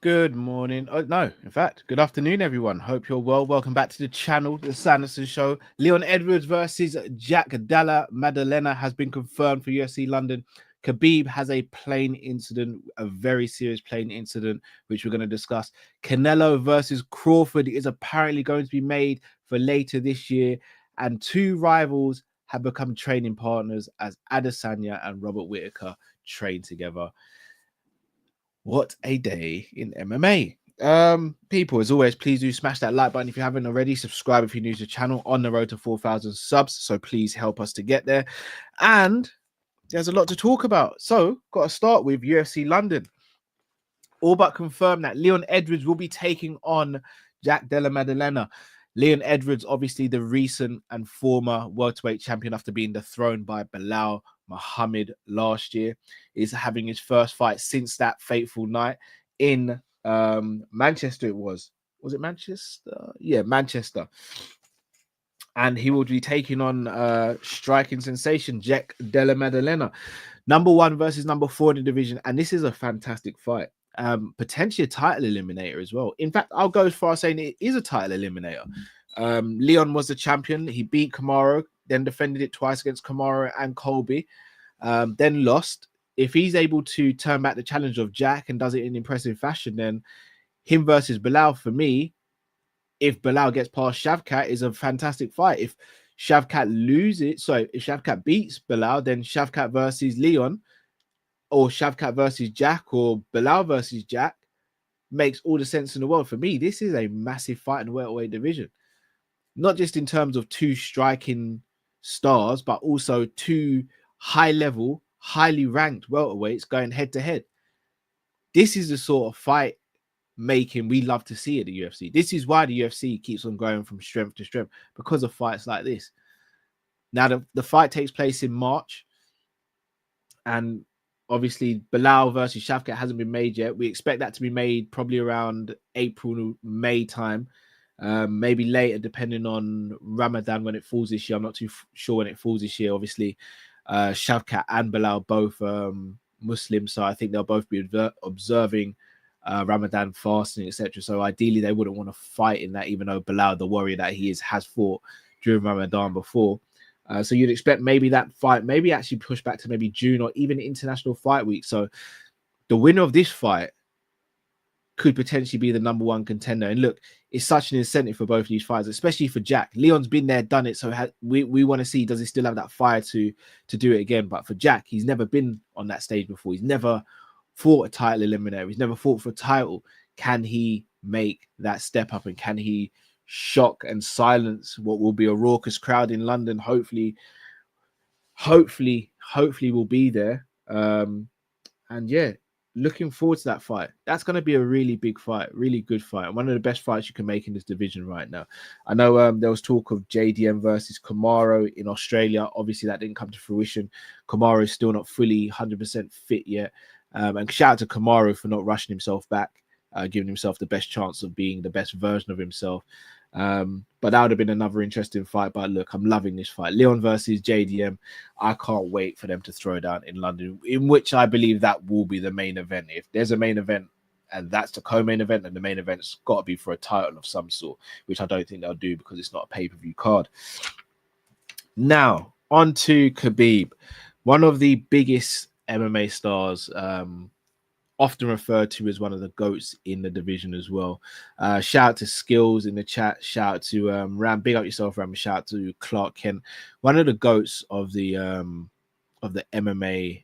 Good morning. Oh, no, in fact, good afternoon, everyone. Hope you're well. Welcome back to the channel, the Sanderson Show. Leon Edwards versus Jack Della Maddalena has been confirmed for UFC London. Khabib has a plane incident, a very serious plane incident, which we're going to discuss. Canelo versus Crawford is apparently going to be made for later this year. And two rivals have become training partners as Adesanya and Robert Whittaker train together. What a day in MMA. People, as always, please do smash that like button if you haven't already. Subscribe if you're new to the channel, on the road to 4,000 subs. So please help us to get there. And there's a lot to talk about. So, got to start with UFC London. All but confirmed that Leon Edwards will be taking on Jack Della Maddalena. Leon Edwards, obviously the recent and former welterweight champion after being dethroned by Belal Muhammad last year, is having his first fight since that fateful night in Manchester. Was it Manchester? Yeah, Manchester. And he will be taking on striking sensation Jack Della Maddalena, number 1 versus number 4 in the division. And this is a fantastic fight. Potentially a title eliminator as well. In fact, I'll go as far as saying it is a title eliminator. Leon was the champion. He beat Kamaru, then defended it twice against Kamaru and Colby, then lost. If he's able to turn back the challenge of Jack and does it in impressive fashion, then him versus Belal, for me, if Belal gets past Shavkat, is a fantastic fight. If Shavkat if Shavkat beats Belal, then Shavkat versus Leon, or Shavkat versus Jack, or Belal versus Jack, makes all the sense in the world. For me, this is a massive fight in the welterweight division. Not just in terms of two striking stars, but also two high-level, highly ranked welterweights going head-to-head. This is the sort of fight making we love to see at the UFC. This is why the UFC keeps on going from strength to strength, because of fights like this. Now, the fight takes place in March, and obviously Belal versus Shavkat hasn't been made yet. We expect that to be made probably around April, May time, maybe later, depending on Ramadan when it falls this year. I'm not too sure when it falls this year. Obviously, Shavkat and Belal both Muslims, so I think they'll both be observing Ramadan fasting, etc. So ideally, they wouldn't want to fight in that, even though Belal, the warrior that he is, has fought during Ramadan before. So you'd expect maybe that fight, maybe actually push back to maybe June or even International Fight Week. So the winner of this fight could potentially be the number 1 contender. And look, it's such an incentive for both of these fights, especially for Jack. Leon's been there, done it. So we want to see, does he still have that fire to do it again? But for Jack, he's never been on that stage before. He's never fought a title eliminator. He's never fought for a title. Can he make that step up, and can he shock and silence what will be a raucous crowd in London? Hopefully we'll be there. And yeah, looking forward to that fight. That's going to be a really big fight, really good fight, one of the best fights you can make in this division right now. I know there was talk of JDM versus Kamaru in Australia. Obviously that didn't come to fruition. Kamaru is still not fully 100% fit yet. And shout out to Kamaru for not rushing himself back, giving himself the best chance of being the best version of himself. But that would have been another interesting fight. But look, I'm loving this fight. Leon versus JDM. I can't wait for them to throw down in London, in which I believe that will be the main event. If there's a main event and that's the co-main event, and the main event's got to be for a title of some sort, which I don't think they'll do because it's not a pay-per-view card. Now, on to Khabib, one of the biggest MMA stars, often referred to as one of the GOATs in the division as well. Shout out to Skills in the chat. Shout out to Ram. Big up yourself, Ram. Shout out to Clark Kent, one of the GOATs of the MMA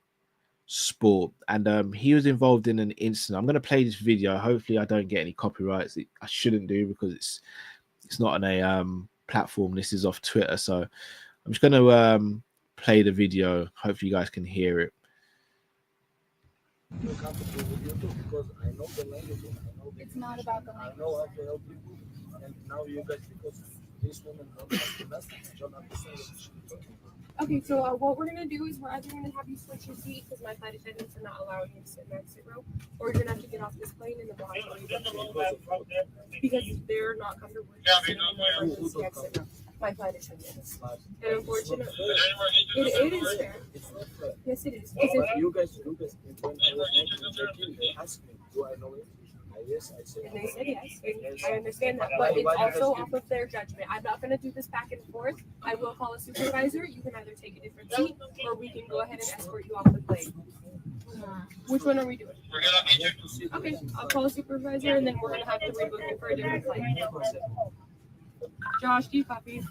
sport. And he was involved in an incident. I'm going to play this video. Hopefully I don't get any copyrights. I shouldn't do, because it's not on a platform. This is off Twitter. So I'm just going to play the video. Hopefully you guys can hear it. Feel comfortable with YouTube because I know the language and I know It's not about the language. I know how to help people, and now you guys, because this woman don't understand what she's talking about. Okay, so what we're gonna do is we're either gonna have you switch your seat because my flight attendants are not allowing you to sit in that sit row, or you're gonna have to get off this plane in the block because they're not comfortable with sitting in the emergency exit row. My flight attendants, and unfortunately, it is fair. It's not fair. Yes, it is. But you guys, when I was making check-in, they asked me, do I know English? I yes, I said And they said yes. And yes. I understand that, but it's also off of their judgment. I'm not going to do this back and forth. I will call a supervisor. You can either take a different seat, or we can go ahead and escort you off the plane. Which one are we doing? Okay, I'll call a supervisor, and then we're going to have to rebook you for a different flight. Josh, do you copy?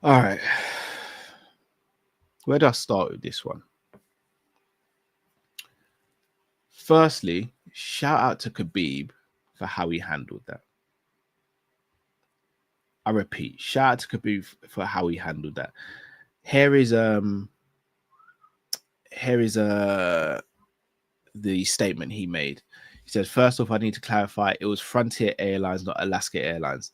All right. Where do I start with this one? Firstly, shout out to Khabib for how he handled that. I repeat, shout out to Khabib for how he handled that. Here is the statement he made. He says, first off, I need to clarify it was Frontier Airlines, not Alaska Airlines.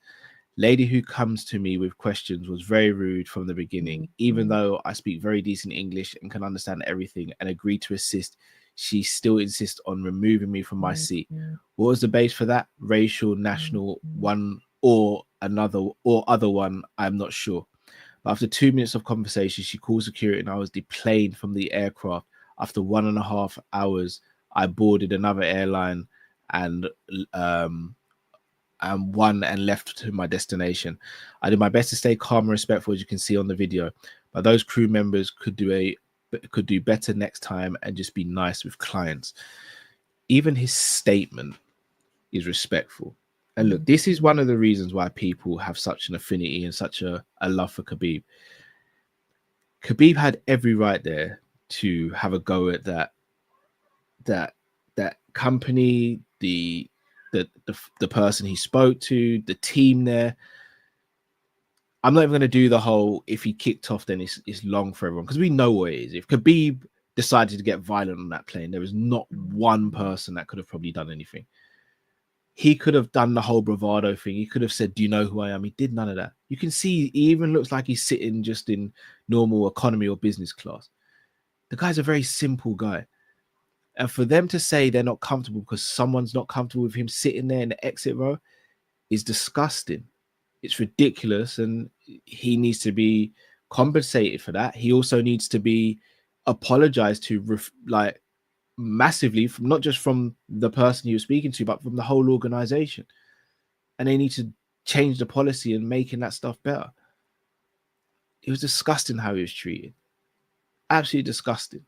Lady who comes to me with questions was very rude from the beginning. Even though I speak very decent English and can understand everything and agree to assist, she still insists on removing me from my seat. What was the base for that? Racial, national, one or another or other one, I'm not sure. But after 2 minutes of conversation, she called security and I was deplaned from the aircraft. After 1.5 hours, I boarded another airline and won and left to my destination. I did my best to stay calm and respectful, as you can see on the video, but those crew members could do better next time and just be nice with clients. Even his statement is respectful. And look, this is one of the reasons why people have such an affinity and such a love for Khabib. Khabib had every right there to have a go at that company, the person he spoke to, the team there. I'm not even going to do the whole if he kicked off, then it's long for everyone, because we know what it is. If Khabib decided to get violent on that plane, there was not one person that could have probably done anything. He could have done the whole bravado thing. He could have said, do you know who I am? He did none of that. You can see he even looks like he's sitting just in normal economy or business class. The guy's a very simple guy. And for them to say they're not comfortable because someone's not comfortable with him sitting there in the exit row is disgusting. It's ridiculous. And he needs to be compensated for that. He also needs to be apologized to, like, massively, from not just from the person he was speaking to, but from the whole organization. And they need to change the policy and making that stuff better. It was disgusting how he was treated. Absolutely disgusting.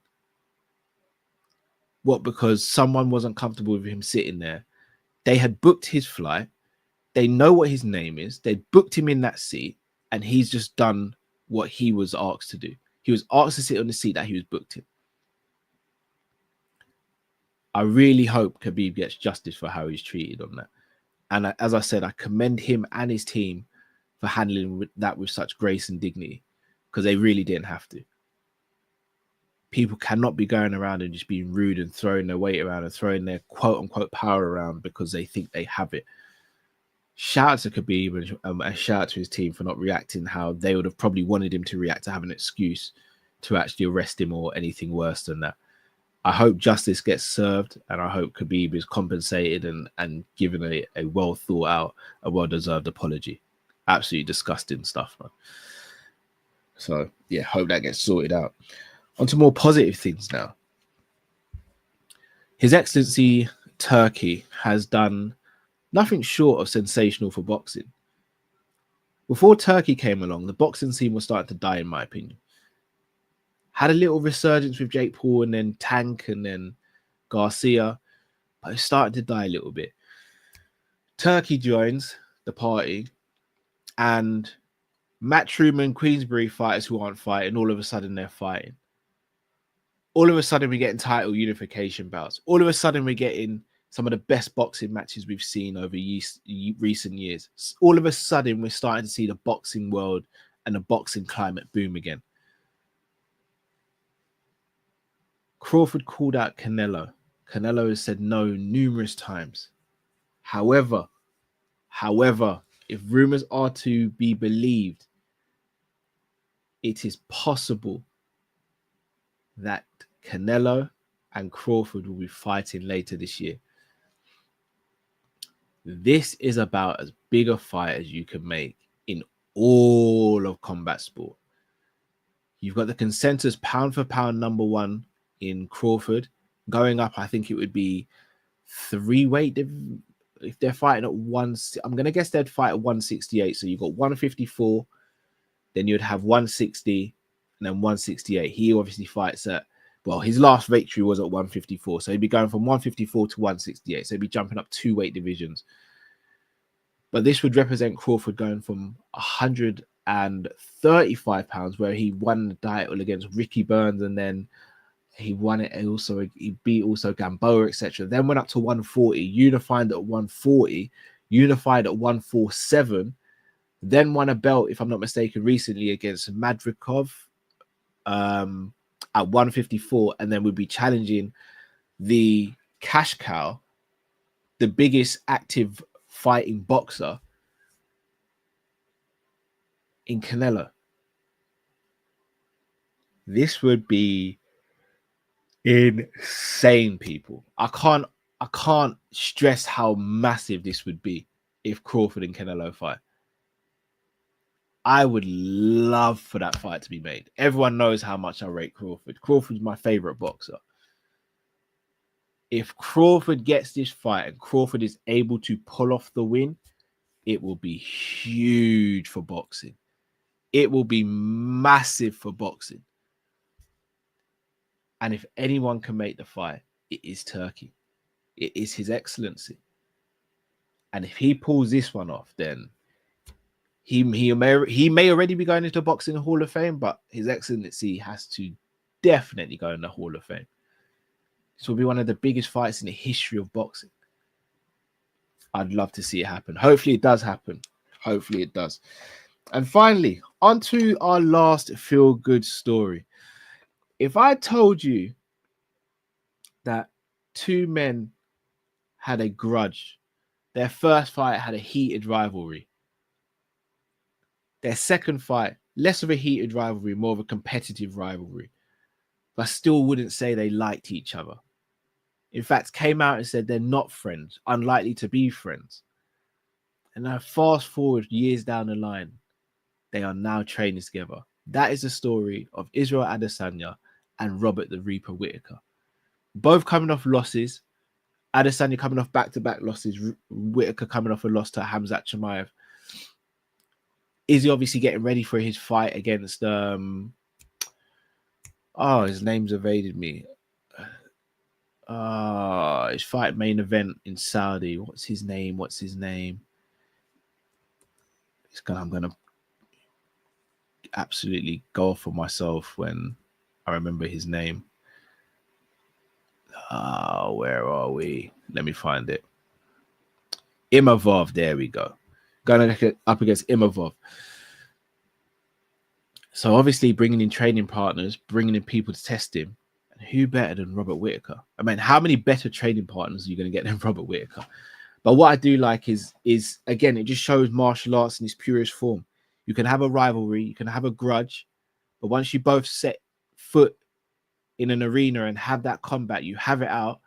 What, because someone wasn't comfortable with him sitting there? They had booked his flight. They know what his name is. They booked him in that seat, and he's just done what he was asked to do. He was asked to sit on the seat that he was booked in. I really hope Khabib gets justice for how he's treated on that. And as I said, I commend him and his team for handling that with such grace and dignity, because they really didn't have to. People cannot be going around and just being rude and throwing their weight around and throwing their quote unquote power around because they think they have it. Shout out to Khabib and shout out to his team for not reacting how they would have probably wanted him to react, to have an excuse to actually arrest him or anything worse than that. I hope justice gets served, and I hope Khabib is compensated and given a well thought out, a well deserved apology. Absolutely disgusting stuff, man. So yeah, hope that gets sorted out. On to more positive things now. His Excellency Turkey has done nothing short of sensational for boxing. Before Turkey came along, the boxing scene was starting to die, in my opinion. Had a little resurgence with Jake Paul and then Tank and then Garcia, but it's starting to die a little bit. Turkey joins the party, and Matchroom and Queensberry fighters who aren't fighting, all of a sudden they're fighting. All of a sudden we're getting title unification bouts. All of a sudden we're getting some of the best boxing matches we've seen over recent years. All of a sudden we're starting to see the boxing world and the boxing climate boom again. Crawford called out Canelo. Canelo has said no numerous times. However, if rumors are to be believed, it is possible that Canelo and Crawford will be fighting later this year. This is about as big a fight as you can make in all of combat sport. You've got the consensus pound for pound number one in Crawford. Going up, I think it would be 3 weight. If they're fighting at one, I'm going to guess they'd fight at 168. So you've got 154, then you'd have 160, and then 168. He obviously fights at, well, his last victory was at 154. So he'd be going from 154 to 168. So he'd be jumping up 2 weight divisions. But this would represent Crawford going from 135 pounds, where he won the title against Ricky Burns, and then he won it. He beat also Gamboa, etc. Then went up to 140, unified at 140, unified at 147. Then won a belt, if I'm not mistaken, recently against Madrikov at 154, and then would be challenging the cash cow, the biggest active fighting boxer in Canelo. This would be insane, people. I can't stress how massive this would be if Crawford and Canelo fight. I would love for that fight to be made. Everyone knows how much I rate Crawford. Crawford's my favorite boxer. If Crawford gets this fight and Crawford is able to pull off the win, it will be huge for boxing. It will be massive for boxing. And if anyone can make the fight, it is Turkey. It is His Excellency. And if he pulls this one off, then he may already be going into Boxing Hall of Fame, but His Excellency has to definitely go in the Hall of Fame. This will be one of the biggest fights in the history of boxing. I'd love to see it happen. Hopefully it does happen. Hopefully it does. And finally, on to our last feel-good story. If I told you that 2 men had a grudge, their first fight had a heated rivalry, their second fight, less of a heated rivalry, more of a competitive rivalry, but still wouldn't say they liked each other. In fact, came out and said they're not friends, unlikely to be friends. And now fast forward years down the line, they are now training together. That is the story of Israel Adesanya and Robert the Reaper Whittaker. Both coming off losses. Adesanya coming off back-to-back losses. Whittaker coming off a loss to Hamzat Chimaev. Izzy obviously getting ready for his fight against... his name's evaded me. His fight main event in Saudi. What's his name? I'm going to absolutely go off for myself when I remember his name. Where are we? Let me find it. Imavov. There we go. Going up against Imavov. So obviously bringing in training partners, bringing in people to test him. And who better than Robert Whittaker? I mean, how many better training partners are you going to get than Robert Whittaker? But what I do like is again, it just shows martial arts in its purest form. You can have a rivalry, you can have a grudge, but once you both set foot in an arena and have that combat, you have it out,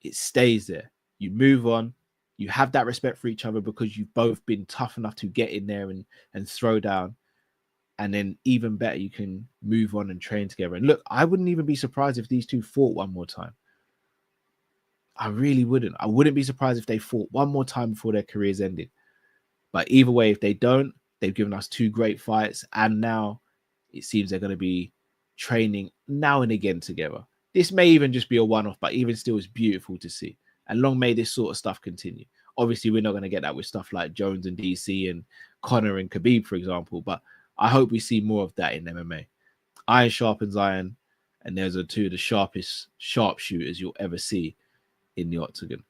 it stays there. You move on, you have that respect for each other because you've both been tough enough to get in there and throw down. And then even better, you can move on and train together. And look, I wouldn't even be surprised if these two fought one more time. I really wouldn't. I wouldn't be surprised if they fought one more time before their careers ended. But either way, if they don't, they've given us 2 great fights. And now it seems they're going to be training now and again together. This may even just be a one-off, but even still, it's beautiful to see. And long may this sort of stuff continue. Obviously, we're not going to get that with stuff like Jones and DC and Conor and Khabib, for example. But I hope we see more of that in MMA. Iron sharpens iron, and there's two of the sharpest sharpshooters you'll ever see in the octagon.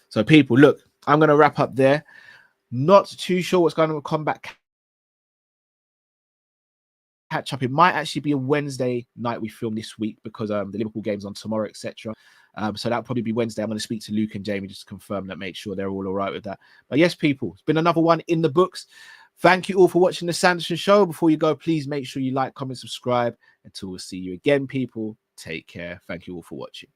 So, people, look, I'm going to wrap up there. Not too sure what's going on with Combat Catch Up. It might actually be a Wednesday night we film this week because the Liverpool game's on tomorrow, etc. So that'll probably be Wednesday. I'm going to speak to Luke and Jamie just to confirm that, make sure they're all right with that. But yes, people, it's been another one in the books. Thank you all for watching the Sanderson Show. Before you go, please make sure you like, comment, subscribe. Until we'll see you again, people. take care. Thank you all for watching.